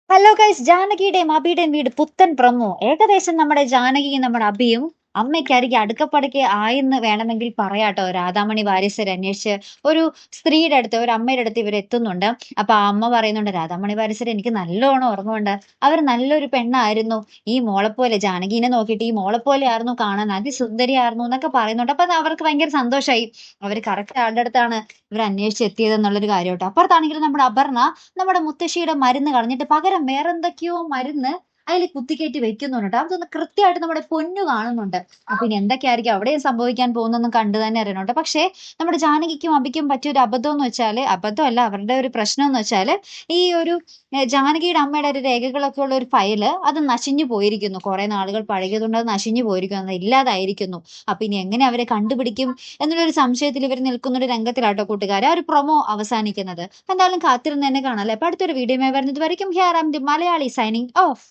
Hello guys, ജാനകിയുടെയും അഭിയുടെയും വീട് പുത്തൻ promo. ഏകദേശം നമ്മുടെ ജാനകിയും നമ്മുടെ അഭിയും അമ്മയ്ക്കരികെ അടുക്കപ്പടുക്കെ ആയെന്ന് വേണമെങ്കിൽ പറയാട്ടോ. രാധാമണി വാര്യസരെ അന്വേഷിച്ച് ഒരു സ്ത്രീയുടെ അടുത്ത്, ഒരു അമ്മയുടെ അടുത്ത് ഇവർ എത്തുന്നുണ്ട്. അപ്പൊ ആ അമ്മ പറയുന്നുണ്ട്, രാധാമണി വാര്യസരെ എനിക്ക് നല്ലോണം ഓർമ്മയുണ്ട്. അവർ നല്ലൊരു പെണ്ണായിരുന്നു. ഈ മോളെപ്പോലെ ജാനകീനെ നോക്കിയിട്ട് ഈ മോളെപ്പോലെ ആയിരുന്നു കാണാൻ, അതിസുന്ദരിയായിരുന്നു എന്നൊക്കെ പറയുന്നുണ്ട്. അപ്പൊ അത് അവർക്ക് ഭയങ്കര സന്തോഷമായി. അവർ കറക്റ്റ് ആളുടെ അടുത്താണ് ഇവർ അന്വേഷിച്ച് എത്തിയത് എന്നുള്ളൊരു കാര്യം കേട്ടോ. അപ്പുറത്താണെങ്കിൽ നമ്മുടെ അപർണ നമ്മുടെ മുത്തശ്ശിയുടെ മരുന്ന് കളഞ്ഞിട്ട് പകരം വേറെന്തൊക്കെയോ മരുന്ന് അതിൽ കുത്തിക്കയറ്റി വെക്കുന്നുണ്ട് ട്ടോ. അതൊന്ന് കൃത്യമായിട്ട് നമ്മുടെ പൊന്നു കാണുന്നുണ്ട്. അപ്പൊ ഇനി എന്തൊക്കെയായിരിക്കും അവിടെയും സംഭവിക്കാൻ പോകുന്നതെന്ന് കണ്ടു തന്നെ അറിയണോട്ടോ. പക്ഷേ നമ്മുടെ ജാനകിക്കും അഭിക്കും പറ്റിയൊരു അബദ്ധം എന്ന് വെച്ചാല്, അബദ്ധമല്ല, അവരുടെ ഒരു പ്രശ്നം എന്ന് വെച്ചാല്, ഈ ഒരു ജാനകിയുടെ അമ്മയുടെ ഒരു രേഖകളൊക്കെ ഉള്ള ഒരു ഫയല് അത് നശിഞ്ഞു പോയിരിക്കുന്നു. കുറെ നാളുകൾ പഴകിയതുകൊണ്ട് അത് നശിഞ്ഞു പോയിരിക്കുന്നു, അത് ഇല്ലാതായിരിക്കുന്നു. അപ്പൊ ഇനി എങ്ങനെ അവരെ കണ്ടുപിടിക്കും എന്നുള്ളൊരു സംശയത്തിൽ ഇവർ നിൽക്കുന്ന ഒരു രംഗത്തിലാട്ടോ കൂട്ടുകാരെ ആ ഒരു പ്രൊമോ അവസാനിക്കുന്നത്. എന്തായാലും കാത്തിരുന്ന് തന്നെ കാണാം അല്ലെ. അപ്പൊ അടുത്തൊരു വീഡിയോ വരുന്നത് വരയ്ക്കും here am the Malayali signing of.